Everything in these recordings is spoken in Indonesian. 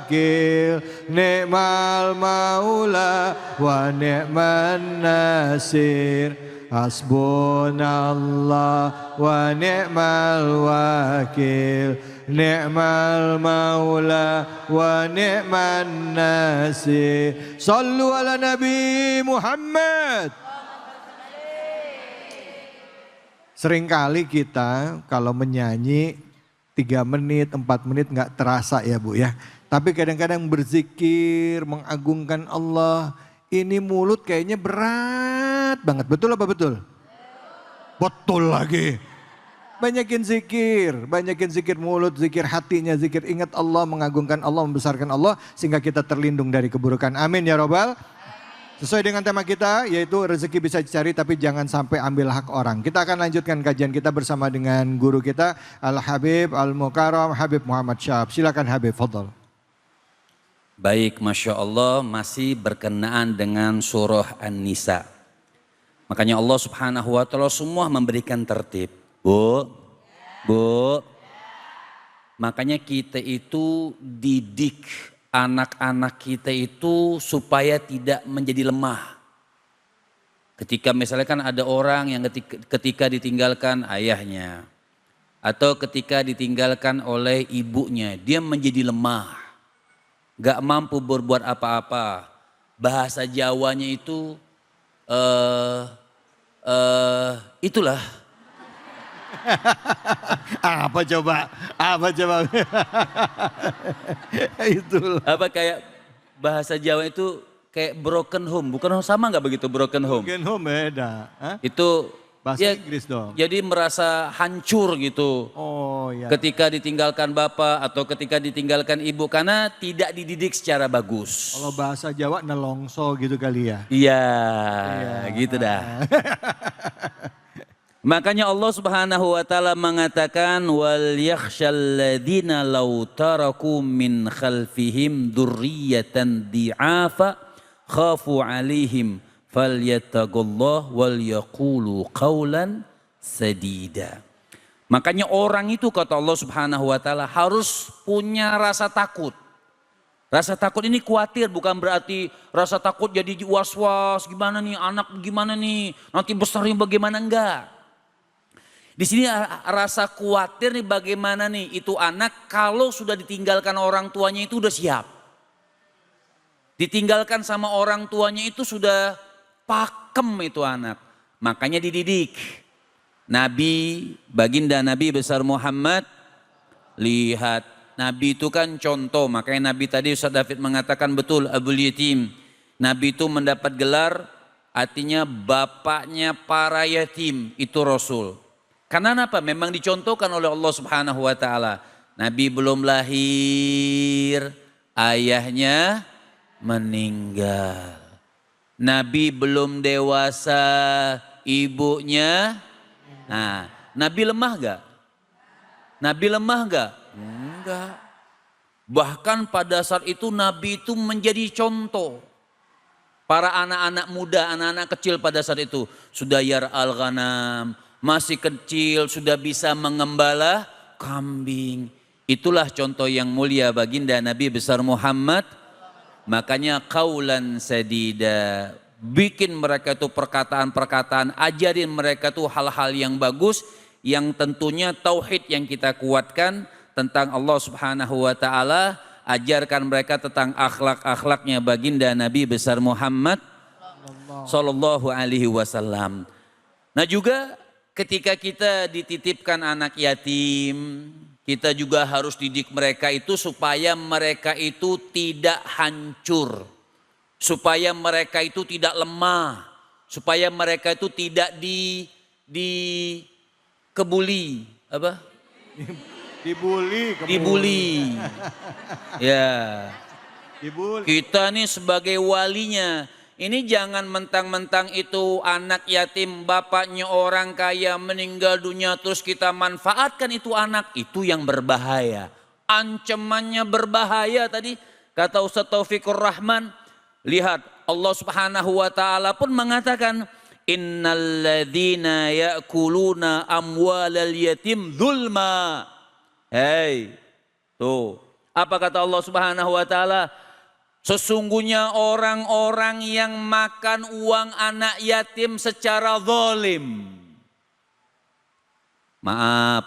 wakil, ni'mal maula wa ni'man nasir. Hasbunallah wa ni'mal wakil, ni'mal maula wa ni'man nasir. Sallu ala Nabi Muhammad. Seringkali kita kalau menyanyi 3 menit, 4 menit nggak terasa ya Bu ya. Tapi kadang-kadang berzikir, mengagungkan Allah, ini mulut kayaknya berat banget. Betul apa betul? Betul lagi. Banyakin zikir mulut, zikir hatinya, zikir ingat Allah, mengagungkan Allah, membesarkan Allah. Sehingga kita terlindung dari keburukan. Amin ya Rabbal. Sesuai dengan tema kita yaitu rezeki bisa dicari tapi jangan sampai ambil hak orang. Kita akan lanjutkan kajian kita bersama dengan guru kita Al-Habib Al-Mukarram Habib Muhammad Syahab. Silakan Habib, fadhal. Baik, Masya Allah, masih berkenaan dengan surah An-Nisa. Makanya Allah Subhanahu wa ta'ala semua memberikan tertib. Bu. Makanya kita itu didik anak-anak kita itu supaya tidak menjadi lemah. Ketika misalnya kan ada orang yang ketika ditinggalkan ayahnya. Atau ketika ditinggalkan oleh ibunya, dia menjadi lemah. Gak mampu berbuat apa-apa. Bahasa Jawanya itu itulah. Apa coba? Itulah. Apa kayak bahasa Jawa itu kayak broken home. Bukan sama gak begitu broken home? Broken home beda. Hah? Itu bahasa ya, Inggris dong. Jadi merasa hancur gitu. Oh ya. Ketika ditinggalkan bapak atau ketika ditinggalkan ibu karena tidak dididik secara bagus. Kalau bahasa Jawa nelongso gitu kali ya. Iya, gitu dah. Makanya Allah Subhanahu wa taala mengatakan wal yakhshal ladzina law taraku min khalfihim dzurriyyatan di'afa khafu 'alaihim falyattaqullah wal yaqulu qawlan sadida. Makanya orang itu kata Allah Subhanahu wa taala harus punya rasa takut. Rasa takut ini khawatir, bukan berarti rasa takut jadi was-was, gimana nih anak gimana nih, nanti besarnya bagaimana, enggak. Di sini rasa khawatir nih bagaimana nih itu anak kalau sudah ditinggalkan orang tuanya itu udah siap. Ditinggalkan sama orang tuanya itu sudah pakem itu anak. Makanya dididik. Nabi, baginda Nabi besar Muhammad, lihat Nabi itu kan contoh. Makanya Nabi tadi Ustaz David mengatakan betul Abul Yatim. Nabi itu mendapat gelar artinya bapaknya para yatim, itu Rasul. Karena apa? Memang dicontohkan oleh Allah Subhanahu wa taala. Nabi belum lahir, ayahnya meninggal. Nabi belum dewasa, ibunya. Nah, Nabi lemah gak? Nabi lemah gak? Enggak. Bahkan pada saat itu Nabi itu menjadi contoh. Para anak-anak muda, anak-anak kecil pada saat itu. Sudah yar'al ghanam, masih kecil, sudah bisa mengembala kambing. Itulah contoh yang mulia baginda Nabi besar Muhammad. Makanya qaulan sadida, bikin mereka itu perkataan-perkataan, ajarin mereka itu hal-hal yang bagus, yang tentunya tauhid yang kita kuatkan tentang Allah Subhanahu wa taala, ajarkan mereka tentang akhlak-akhlaknya baginda Nabi besar Muhammad sallallahu alaihi wasallam. Nah juga ketika kita dititipkan anak yatim, kita juga harus didik mereka itu supaya mereka itu tidak hancur. Supaya mereka itu tidak lemah. Supaya mereka itu tidak dikebuli. Apa? Dibully. Ya. Dibully. Kita nih sebagai walinya. Ini jangan mentang-mentang itu anak yatim, bapaknya orang kaya meninggal dunia terus kita manfaatkan itu anak. Itu yang berbahaya. Ancamannya berbahaya tadi kata Ustaz Taufikur Rahman. Lihat Allah Subhanahu wa taala pun mengatakan innalladzina ya'kuluna amwalal yatim dzulma. Hei, tuh Apa kata Allah Subhanahu wa taala? Sesungguhnya orang-orang yang makan uang anak yatim secara zalim. Maaf.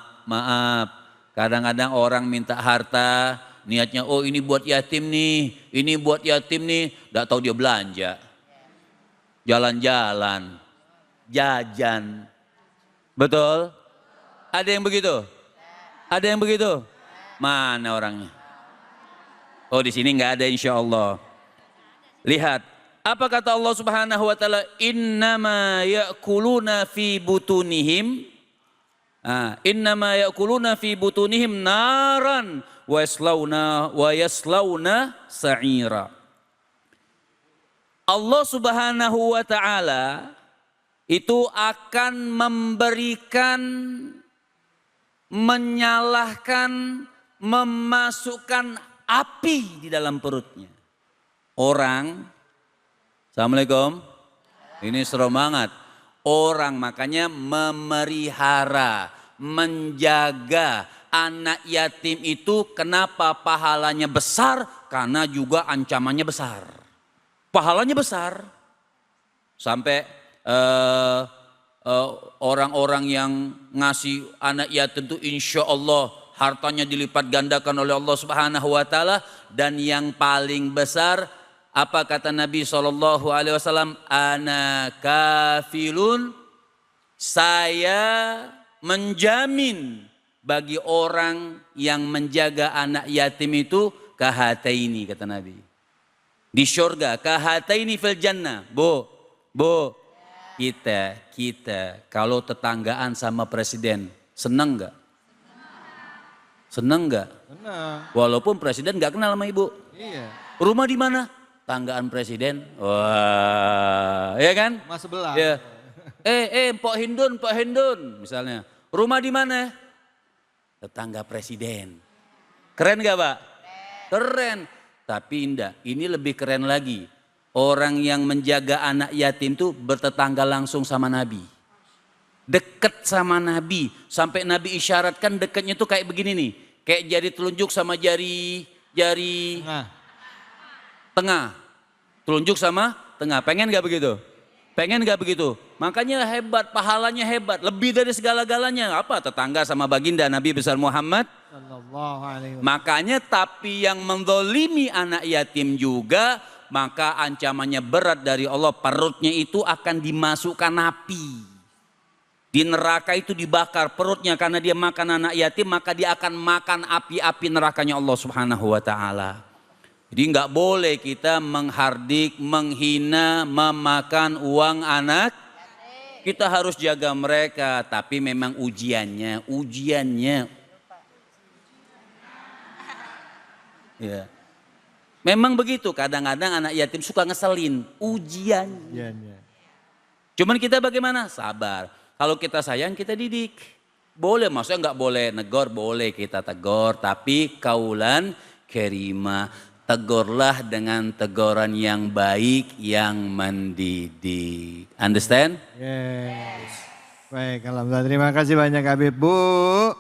Kadang-kadang orang minta harta, niatnya oh ini buat yatim nih, ini buat yatim nih, enggak tahu dia belanja. Jalan-jalan, jajan. Betul? Ada yang begitu? Ada yang begitu? Mana orangnya? Oh di sini nggak ada insya Allah. Lihat, apa kata Allah Subhanahu wa taala? Innama ya'kuluna fi butunihim. Innama ya'kuluna fi butunihim naran wa yaslawna sa'ira. Allah Subhanahu wa taala itu akan memberikan, menyalahkan, memasukkan api di dalam perutnya. Orang, Assalamualaikum, ini serem banget. Orang makanya memelihara, menjaga anak yatim itu kenapa pahalanya besar? Karena juga ancamannya besar. Pahalanya besar. Sampai orang-orang yang ngasih anak yatim itu insya Allah hartanya dilipat gandakan oleh Allah Subhanahu wa taala. Dan yang paling besar apa kata Nabi SAW? Ana kafilun, saya menjamin bagi orang yang menjaga anak yatim itu kahataini kata Nabi. Di surga kahataini fil jannah. Bu, kita kalau tetanggaan sama presiden senang nggak? Senang nggak? Senang. Walaupun presiden nggak kenal sama ibu. Iya. Rumah di mana? Tanggaan presiden. Wah, ya kan? Mas sebelah. Ya. Pak Hindun misalnya. Rumah di mana? Tetangga presiden. Keren gak Pak? Keren. Tapi indah, ini lebih keren lagi. Orang yang menjaga anak yatim itu bertetangga langsung sama Nabi. Deket sama Nabi. Sampai Nabi isyaratkan deketnya tuh kayak begini nih. Kayak jari telunjuk sama jari tengah. Telunjuk sama tengah. Pengen gak begitu? Pengen gak begitu? Makanya hebat, pahalanya hebat. Lebih dari segala-galanya. Apa? Tetangga sama baginda Nabi besar Muhammad. Makanya tapi yang menzalimi anak yatim juga, maka ancamannya berat dari Allah. Perutnya itu akan dimasukkan api. Di neraka itu dibakar perutnya karena dia makan anak yatim, maka dia akan makan api-api nerakanya Allah Subhanahu wa taala. Jadi nggak boleh kita menghardik, menghina, memakan uang anak. Kita harus jaga mereka, tapi memang ujiannya. Ya. Memang begitu, kadang-kadang anak yatim suka ngeselin, ujiannya. Cuman kita bagaimana? Sabar. Kalau kita sayang, kita didik. Boleh, maksudnya nggak boleh negor, boleh kita tegur. Tapi kaulan kerima, tegurlah dengan teguran yang baik, yang mendidik. Understand? Yes. Baik, alhamdulillah. Terima kasih banyak Habib. Bu.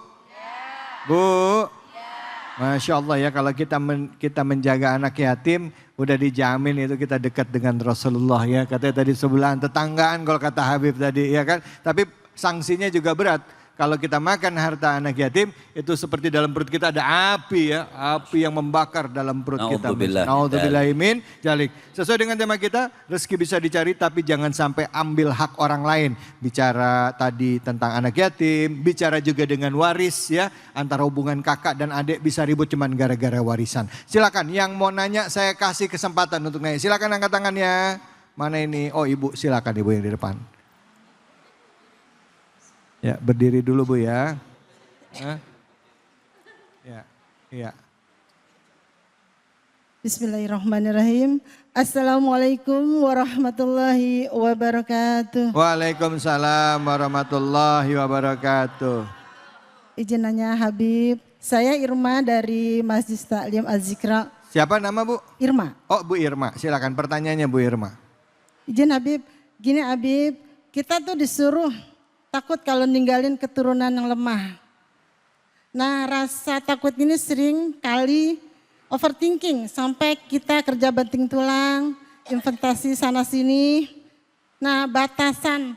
Masya Allah ya, kalau kita menjaga anak yatim, udah dijamin itu kita dekat dengan Rasulullah ya. Katanya tadi sebelahan tetanggaan kalau kata Habib tadi ya kan. Tapi sanksinya juga berat. Kalau kita makan harta anak yatim, itu seperti dalam perut kita ada api ya. Api yang membakar dalam perut kita. Naudzubillahimin jalik. Sesuai dengan tema kita, rezeki bisa dicari tapi jangan sampai ambil hak orang lain. Bicara tadi tentang anak yatim, bicara juga dengan waris ya. Antara hubungan kakak dan adik bisa ribut cuman gara-gara warisan. Silakan yang mau nanya saya kasih kesempatan untuk nanya. Silakan angkat tangannya. Mana ini? Oh ibu, silakan ibu yang di depan. Ya, berdiri dulu Bu ya. Ya. Bismillahirrahmanirrahim. Assalamualaikum warahmatullahi wabarakatuh. Waalaikumsalam warahmatullahi wabarakatuh. Izin nanya Habib, saya Irma dari Masjid Taklim Az-Zikra. Siapa nama Bu? Irma. Oh Bu Irma, silakan pertanyaannya Bu Irma. Izin Habib, gini Habib, kita tuh disuruh takut kalau ninggalin keturunan yang lemah. Nah rasa takut ini sering kali overthinking sampai kita kerja banting tulang, investasi sana sini. Nah, batasan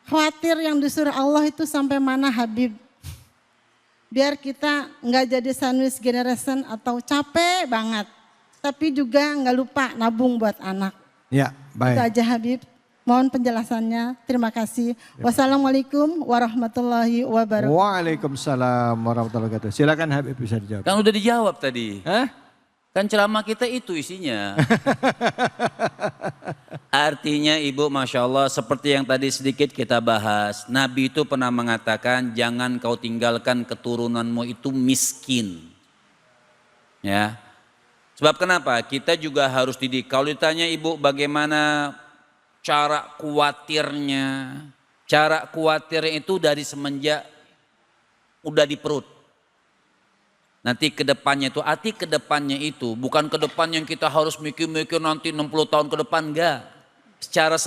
khawatir yang disuruh Allah itu sampai mana Habib? Biar kita nggak jadi sandwich generation atau capek banget. Tapi juga nggak lupa nabung buat anak. Ya, baik. Itu aja Habib. Mohon penjelasannya. Terima kasih. Wassalamualaikum warahmatullahi wabarakatuh. Waalaikumsalam warahmatullahi wabarakatuh. Silakan Habib bisa dijawab. Kan udah dijawab tadi. Hah? Kan ceramah kita itu isinya. Artinya Ibu Masya Allah seperti yang tadi sedikit kita bahas. Nabi itu pernah mengatakan jangan kau tinggalkan keturunanmu itu miskin. Ya. Sebab kenapa? Kita juga harus didik. Kalau ditanya Ibu bagaimana cara khawatirnya. Cara khawatirnya itu dari semenjak udah di perut. Nanti ke depannya itu, arti ke depannya itu bukan ke depan yang kita harus mikir-mikir nanti 60 tahun ke depan, enggak. Secara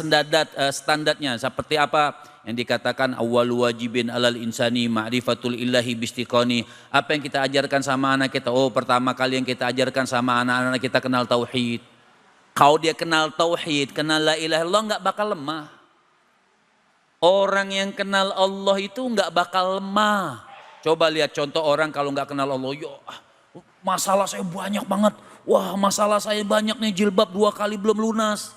standarnya seperti apa yang dikatakan awwalu wajibin alal insani ma'rifatul illahi bistiqani. Apa yang kita ajarkan sama anak kita? Oh, pertama kali yang kita ajarkan sama anak-anak kita kenal tauhid. Kalau dia kenal tauhid, kenal la ilaha illallah enggak bakal lemah. Orang yang kenal Allah itu enggak bakal lemah. Coba lihat contoh orang kalau nggak kenal Allah, ya masalah saya banyak banget. Wah masalah saya banyak nih, jilbab 2 kali belum lunas.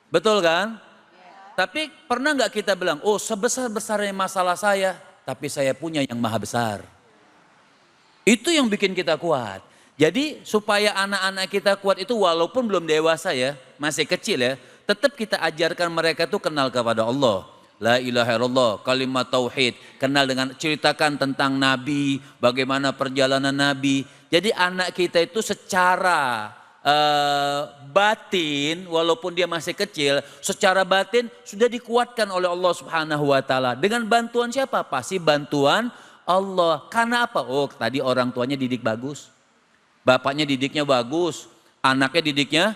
Betul kan? Tapi pernah nggak kita bilang, oh sebesar-besarnya masalah saya, tapi saya punya yang maha besar. Itu yang bikin kita kuat. Jadi supaya anak-anak kita kuat itu walaupun belum dewasa ya, masih kecil ya, tetap kita ajarkan mereka tuh kenal kepada Allah. La ilaha illallah, kalimat tauhid, kenal dengan ceritakan tentang Nabi, bagaimana perjalanan Nabi. Jadi anak kita itu secara batin, walaupun dia masih kecil, secara batin sudah dikuatkan oleh Allah Subhanahu wa taala. Dengan bantuan siapa? Pasti bantuan Allah. Karena apa? Oh, tadi orang tuanya didik bagus. Bapaknya didiknya bagus, anaknya didiknya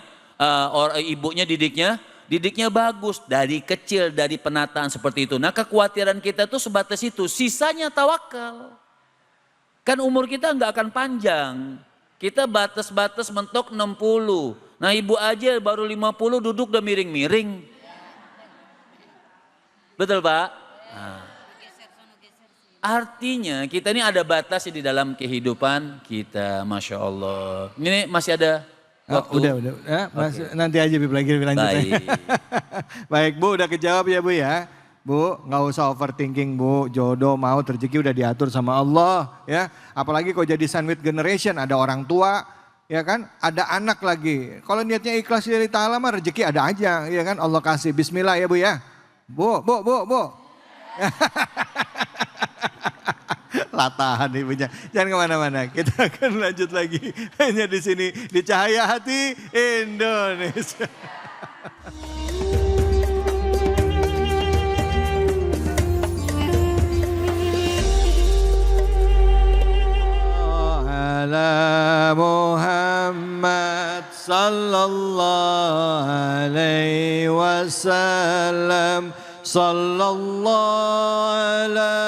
ibunya didiknya bagus dari kecil, dari penataan seperti itu. Nah kekhawatiran kita tuh sebatas itu, sisanya tawakal. Kan umur kita nggak akan panjang, kita batas-batas mentok 60. Nah ibu aja baru 50 duduk udah miring-miring. Betul Pak? Nah. Artinya kita ini ada batas di dalam kehidupan kita, Masya Allah. Ini masih ada waktu? Udah. Ya, nanti aja lagi lebih lanjut. Baik. Baik Bu, udah kejawab ya Bu ya. Bu, nggak usah overthinking Bu, jodoh mau rezeki udah diatur sama Allah ya. Apalagi kok jadi sandwich generation, ada orang tua ya kan, ada anak lagi. Kalau niatnya ikhlas dari ta'ala mah rezeki ada aja ya kan, Allah kasih. Bismillah ya Bu ya. Bu. Latahan ibunya. Jangan kemana-mana. Kita akan lanjut lagi hanya di sini di Cahaya Hati Indonesia. Ala Muhammad sallallahu alaihi wasallam. Sallallahu ala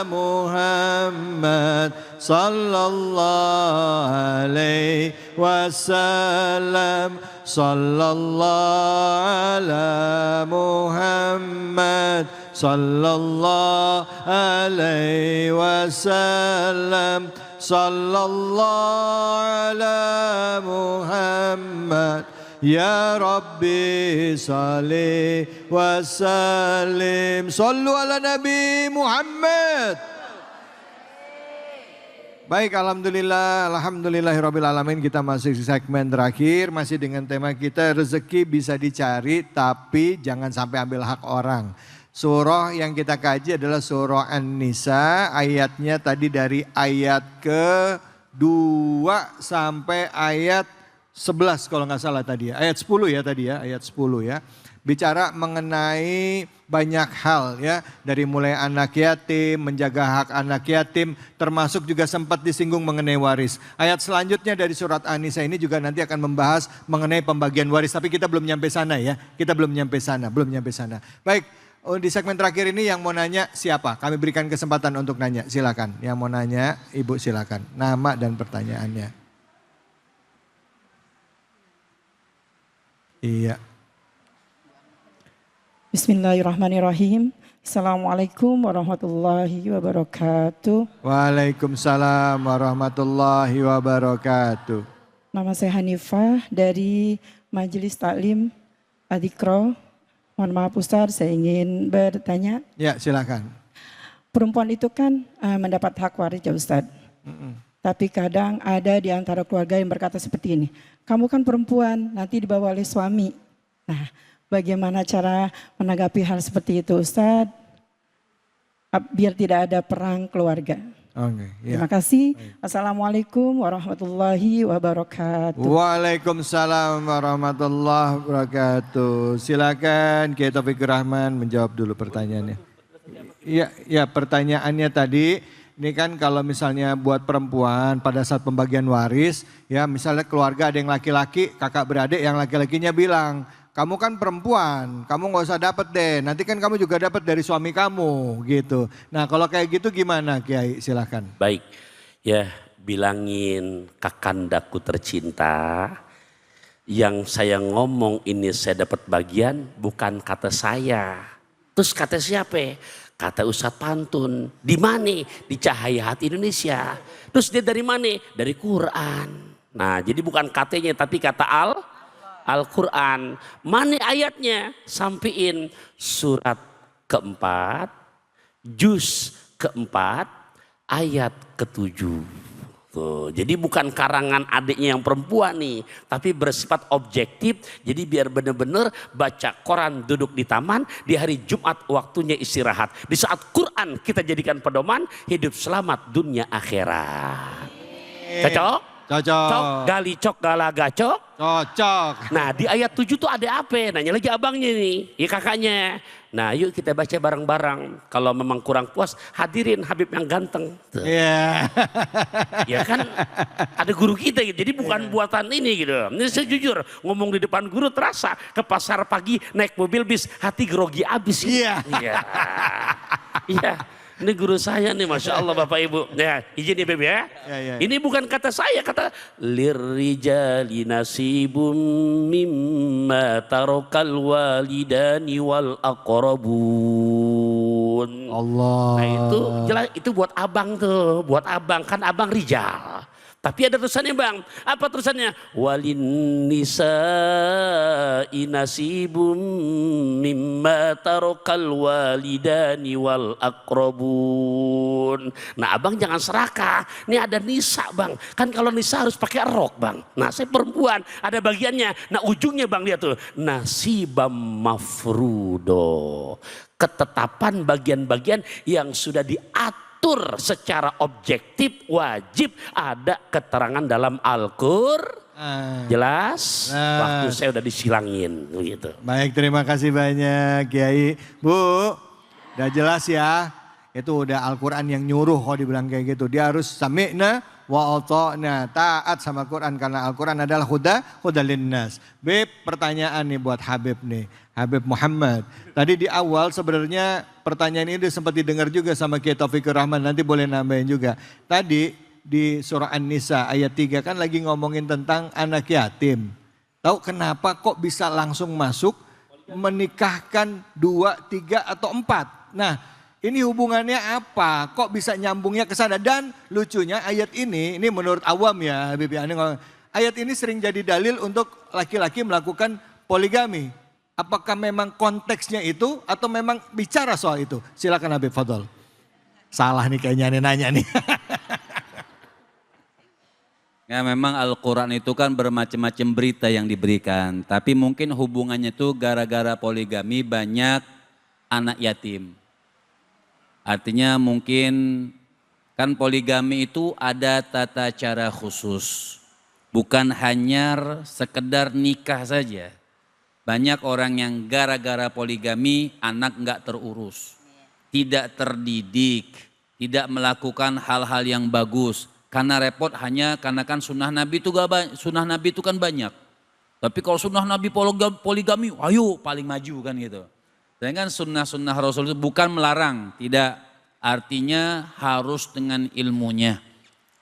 Muhammad sallallahu alaihi wasallam. Sallallahu ala Muhammad sallallahu alaihi wasallam. Sallallahu ala Muhammad. Ya Rabbi salli wa sallim. Sallu ala Nabi Muhammad. Baik, alhamdulillahirrabbilalamin, kita masih di segmen terakhir. Masih dengan tema kita rezeki bisa dicari tapi jangan sampai ambil hak orang. Surah yang kita kaji adalah surah An-Nisa, ayatnya tadi dari ayat ke-2 sampai ayat 11 kalau nggak salah tadi ya, ayat 10 ya tadi ya, ayat 10 ya. Bicara mengenai banyak hal ya, dari mulai anak yatim, menjaga hak anak yatim, termasuk juga sempat disinggung mengenai waris. Ayat selanjutnya dari surat An-Nisa ini juga nanti akan membahas mengenai pembagian waris, tapi kita belum nyampe sana ya, kita belum nyampe sana. Baik, Oh, di segmen terakhir ini yang mau nanya siapa? Kami berikan kesempatan untuk nanya, silakan. Yang mau nanya, Ibu silakan. Nama dan pertanyaannya. Iya. Bismillahirrahmanirrahim. Assalamualaikum warahmatullahi wabarakatuh. Waalaikumsalam warahmatullahi wabarakatuh. Nama saya Hanifah dari Majelis Taklim Adikro. Mohon maaf Ustaz, saya ingin bertanya. Ya, silakan. Perempuan itu kan mendapat hak waris ya Ustaz. Tapi kadang ada di antara keluarga yang berkata seperti ini. Kamu kan perempuan, nanti dibawa oleh suami. Nah, bagaimana cara menanggapi hal seperti itu Ustaz? Biar tidak ada perang keluarga. Oke, ya. Terima kasih. Assalamualaikum warahmatullahi wabarakatuh. Waalaikumsalam warahmatullahi wabarakatuh. Silakan Kiai Taufikur Rahman menjawab dulu pertanyaannya. Ya, pertanyaannya tadi, ini kan kalau misalnya buat perempuan pada saat pembagian waris, ya misalnya keluarga ada yang laki-laki, kakak beradik yang laki-lakinya bilang, kamu kan perempuan, kamu nggak usah dapat deh, nanti kan kamu juga dapat dari suami kamu gitu. Nah kalau kayak gitu gimana Kiai, silahkan. Baik, ya bilangin kakandaku tercinta, yang saya ngomong ini saya dapat bagian bukan kata saya. Terus kata siapa? Kata Ustadz Pantun. Di mana? Di Cahaya Hati Indonesia. Terus dia dari mana? Dari Quran. Nah jadi bukan katanya tapi kata Al-Quran. Mana ayatnya? Sampein surat keempat, juz keempat, ayat ketujuh. Tuh, jadi bukan karangan adiknya yang perempuan nih, tapi bersifat objektif. Jadi biar benar-benar baca Quran duduk di taman, di hari Jumat waktunya istirahat. Di saat Quran kita jadikan pedoman, hidup selamat dunia akhirat. Cocok? Cocok. Cok, gali cok, galaga cok. Cocok. Nah di ayat 7 tuh ada apa? Nanya lagi abangnya nih, ya kakaknya. Nah yuk kita baca bareng-bareng. Kalau memang kurang puas, hadirin Habib yang ganteng. Iya. Ya kan ada guru kita gitu. Jadi bukan buatan ini gitu. Ini saya jujur ngomong di depan guru terasa. Ke pasar pagi naik mobil bis, hati grogi abis. Iya. Iya. Ini guru saya nih, Masya Allah Bapak Ibu. Ya, izin ya Beb ya. Ya. Ini bukan kata saya, kata lirrijali nasibum mimma tarokal walidani wal aqrabun. Allah. Nah itu jelas, itu buat abang tuh, buat abang, kan abang rijal. Tapi ada tulisannya bang, apa tulisannya? Walin nisa'i nasibum mimma tarokal walidani wal aqrabun. Nah abang jangan serakah, ini ada nisa bang. Kan kalau nisa harus pakai rok bang. Nah saya perempuan, ada bagiannya. Nah ujungnya bang lihat tuh, nasibam mafrudo. Ketetapan bagian-bagian yang sudah diatur secara objektif, wajib ada keterangan dalam Al-Qur'an. Jelas? Waktu saya udah disilangin gitu. Baik, terima kasih banyak Kiai. Bu, udah jelas ya. Itu udah Al-Quran yang nyuruh kalau dibilang kayak gitu. Dia harus sami'na wa ata'na, taat sama Quran karena Al-Quran adalah huda linnas. Beb, pertanyaan nih buat Habib nih. Habib Muhammad. Tadi di awal sebenarnya pertanyaan ini sempat didengar juga sama Kiai Taufikur Rahman. Nanti boleh nambahin juga. Tadi di surah An-Nisa ayat 3 kan lagi ngomongin tentang anak yatim. Tahu kenapa kok bisa langsung masuk menikahkan 2, 3 atau 4? Nah ini hubungannya apa? Kok bisa nyambungnya ke sana? Dan lucunya ayat ini menurut awam ya Habib ya. Ayat ini sering jadi dalil untuk laki-laki melakukan poligami. Apakah memang konteksnya itu atau memang bicara soal itu? Silakan Habib Fadol. Salah nih kayaknya nih nanya nih. Ya memang Al-Quran itu kan bermacam-macam berita yang diberikan. Tapi mungkin hubungannya itu gara-gara poligami banyak anak yatim. Artinya mungkin kan poligami itu ada tata cara khusus. Bukan hanya sekedar nikah saja. Banyak orang yang gara-gara poligami anak nggak terurus, tidak terdidik, tidak melakukan hal-hal yang bagus. Karena repot hanya karena kan sunnah Nabi itu kan banyak. Tapi kalau sunnah Nabi poligami, ayo paling maju kan gitu. Sedangkan sunnah-sunnah Rasul itu bukan melarang, tidak. Artinya harus dengan ilmunya.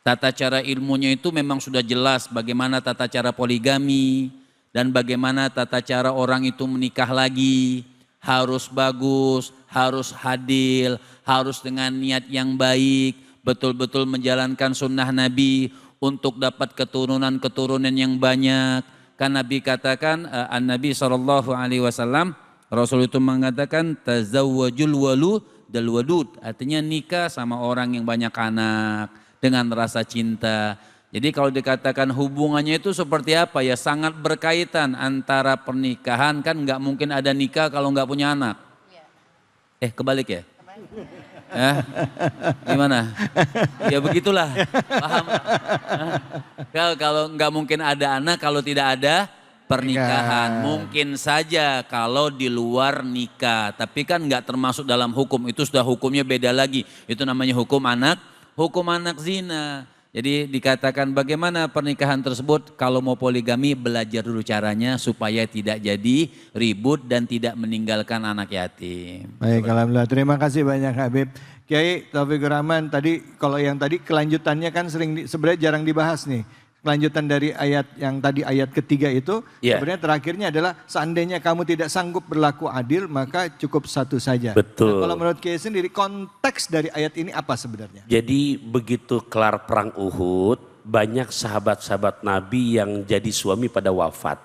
Tata cara ilmunya itu memang sudah jelas bagaimana tata cara poligami dan bagaimana tata cara orang itu menikah lagi. Harus bagus, harus hadil, harus dengan niat yang baik, betul-betul menjalankan sunnah Nabi untuk dapat keturunan-keturunan yang banyak. Kan Nabi katakan, An-Nabi SAW, Rasul itu mengatakan tazawwajul walud dal wadud, artinya nikah sama orang yang banyak anak dengan rasa cinta. Jadi kalau dikatakan hubungannya itu seperti apa ya, sangat berkaitan antara pernikahan, kan nggak mungkin ada nikah kalau nggak punya anak. Kebalik ya? Gimana? Ya begitulah, paham? Kalau nggak mungkin ada anak kalau tidak ada pernikahan. Mungkin saja kalau di luar nikah, tapi kan nggak termasuk dalam hukum, itu sudah hukumnya beda lagi. Itu namanya hukum anak zina. Jadi dikatakan bagaimana pernikahan tersebut, kalau mau poligami belajar dulu caranya supaya tidak jadi ribut dan tidak meninggalkan anak yatim. Baik, alhamdulillah. Terima kasih banyak Habib. Kiai Taufikur Rahman, tadi kalau yang tadi kelanjutannya kan sebenarnya jarang dibahas nih. Kelanjutan dari ayat yang tadi ayat ketiga itu sebenarnya terakhirnya adalah seandainya kamu tidak sanggup berlaku adil maka cukup satu saja. Betul. Nah, kalau menurut Kiai sendiri konteks dari ayat ini apa sebenarnya? Jadi begitu kelar perang Uhud, banyak sahabat-sahabat Nabi yang jadi suami pada wafat.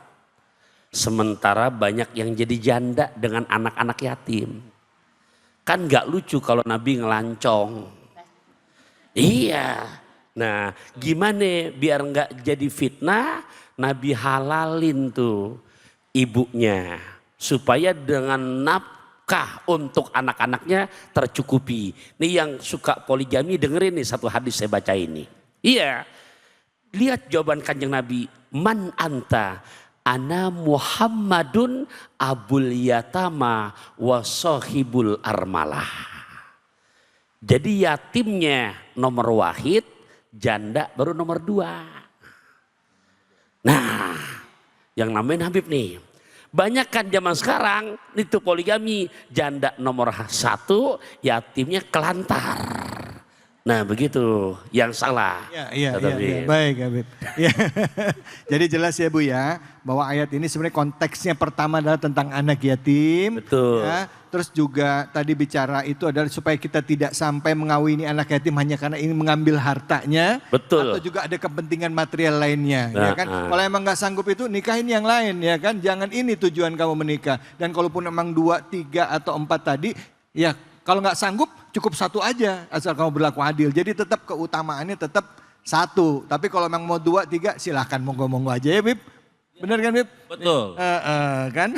Sementara banyak yang jadi janda dengan anak-anak yatim. Kan gak lucu kalau Nabi ngelancong. Iya. Nah, gimana biar nggak jadi fitnah, Nabi halalin tuh ibunya supaya dengan nafkah untuk anak-anaknya tercukupi. Nih yang suka poligami dengerin nih satu hadis saya baca ini. Iya, lihat jawaban kanjeng Nabi. Man anta? Ana Muhammadun abul yatama wa sahibul armalah. Jadi yatimnya nomor wahid, janda baru nomor 2. Nah, yang namanya Habib nih. Banyak kan zaman sekarang itu poligami, janda nomor 1, yatimnya kelantar. Nah begitu yang salah. Iya. Baik Habib. Ya. Jadi jelas ya Bu ya, bahwa ayat ini sebenarnya konteksnya pertama adalah tentang anak yatim. Betul. Ya. Terus juga tadi bicara itu adalah supaya kita tidak sampai mengawini anak yatim hanya karena ingin mengambil hartanya. Betul. Atau juga ada kepentingan material lainnya. Ya kan? Kalau emang nggak sanggup itu nikahin yang lain ya kan. Jangan ini tujuan kamu menikah. Dan kalaupun emang 2, 3 atau 4 tadi ya kalau nggak sanggup cukup 1 aja asal kamu berlaku adil. Jadi tetap keutamaannya tetap 1. Tapi kalau memang mau 2, 3 silahkan monggo-monggo aja ya Bib. Bener kan Bib? Betul. Kan?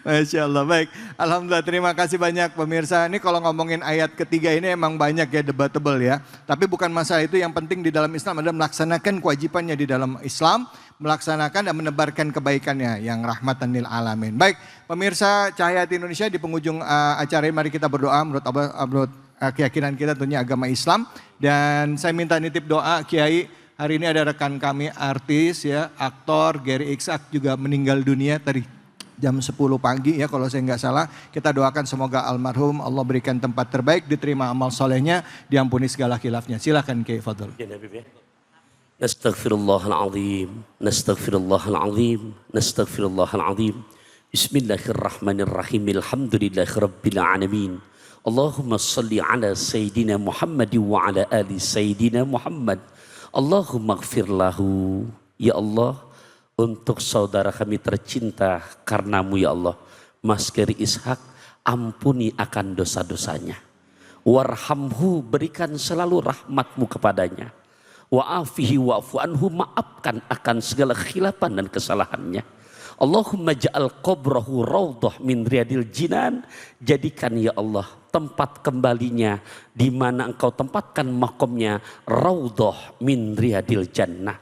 Masya Allah, baik. Alhamdulillah, terima kasih banyak pemirsa. Ini kalau ngomongin ayat ketiga ini emang banyak ya debatable ya. Tapi bukan masalah itu, yang penting di dalam Islam adalah melaksanakan kewajibannya di dalam Islam. Melaksanakan dan menebarkan kebaikannya yang rahmatan lil alamin. Baik, pemirsa Cahaya Hati Indonesia, di penghujung acara ini mari kita berdoa menurut keyakinan kita tentunya agama Islam. Dan saya minta nitip doa Kiai, hari ini ada rekan kami artis ya, aktor Gary Iksak juga meninggal dunia tadi jam 10 pagi ya kalau saya nggak salah. Kita doakan semoga almarhum Allah berikan tempat terbaik, diterima amal solehnya, diampuni segala khilafnya. Silakan Kiai Fadl. Nastaghfirullahaladzim, nastaghfirullahaladzim, nastaghfirullahaladzim. Bismillahirrahmanirrahim. Alhamdulillahirabbil alamin. Allahumma salli ala sayyidina Muhammad wa ala ali sayyidina Muhammad. Allahumma ighfir lahu. Ya Allah, untuk saudara kami tercinta karenamu ya Allah, Mas Gary Ishak, ampuni akan dosa-dosanya. Warhamhu, berikan selalu rahmatmu kepadanya. Wa'afihi wa'fu anhu, maafkan akan segala khilafan dan kesalahannya. Allahumma ja'al qabrahu raudhah min riyadil jinan. Jadikan ya Allah tempat kembalinya di mana engkau tempatkan makomnya raudhah min riyadil jannah.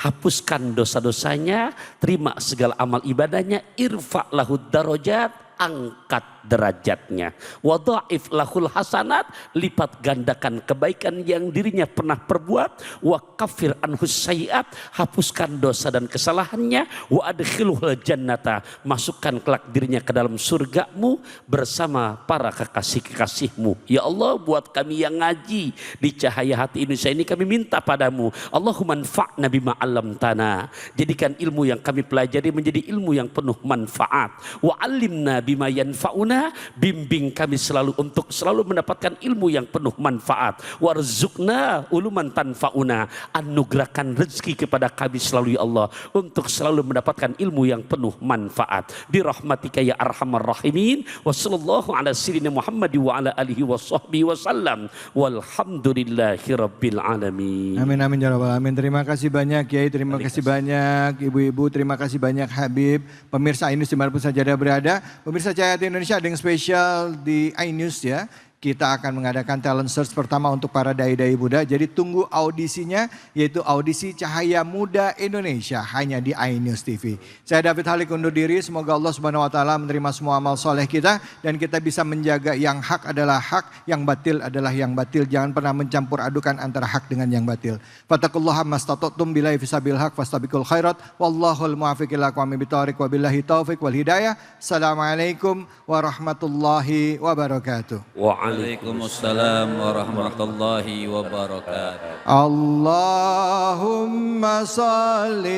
Hapuskan dosa-dosanya, terima segala amal ibadahnya, irfa' lahu darajat, angkat derajatnya. Wa dha'if lahul hasanat, lipat gandakan kebaikan yang dirinya pernah perbuat. Wa kafir anhus sayyi'at, hapuskan dosa dan kesalahannya. Wa adkhilhul jannata, masukkan kelak dirinya ke dalam surgamu bersama para kekasih-kekasihmu. Ya Allah, buat kami yang ngaji di Cahaya Hati Indonesia ini, kami minta padamu, Allahumma anfa'na bima 'allamtana, jadikan ilmu yang kami pelajari menjadi ilmu yang penuh manfaat. Wa 'allimna bima yanfa'una, bimbing kami selalu untuk selalu mendapatkan ilmu yang penuh manfaat. Warzuqna uluman tanfa'una, anugerahkan rezeki kepada kami selalu ya Allah untuk selalu mendapatkan ilmu yang penuh manfaat. Bi rahmatika ya arhamar rahimin. Wa sallallahu ala sayyidina Muhammad wa ala alihi wa sahbihi wasallam. Walhamdulillahi rabbil alamin. Amin amin ya rabbal alamin. Terima kasih banyak Kiai, terima kasih banyak ibu-ibu, terima kasih banyak Habib. Pemirsa iNews dimanapun saja Anda berada, pemirsa Cahaya Hati Indonesia ada yang spesial di iNews ya. Kita akan mengadakan talent search pertama untuk para dai-dai muda. Jadi tunggu audisinya, yaitu audisi Cahaya Muda Indonesia hanya di iNews TV. Saya David Halik undur diri. Semoga Allah Subhanahu Wa Taala menerima semua amal soleh kita dan kita bisa menjaga yang hak adalah hak, yang batil adalah yang batil. Jangan pernah mencampur adukan antara hak dengan yang batil. Fattaqullaha mastata'tum billahi fisabil haq fastabiqul khairat. Wallahul muwaffiq ila aqwamit thoriq wabillahi taufiq wal hidayah. Assalamualaikum warahmatullahi wabarakatuh. Waalaikumsalam warahmatullahi wabarakatuh. Allahumma salli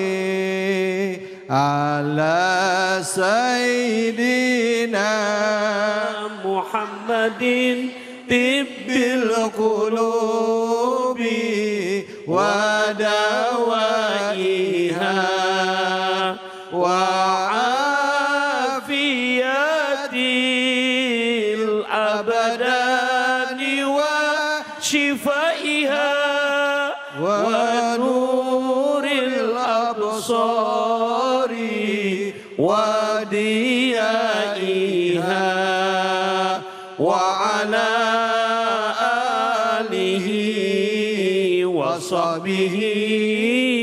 ala sayyidina Muhammadin tibbil qulubi wa dawaiha wa afiyatil abadani wa shifaiha wa nuril absari wa diyaiha wa ala alihi wa sahbihi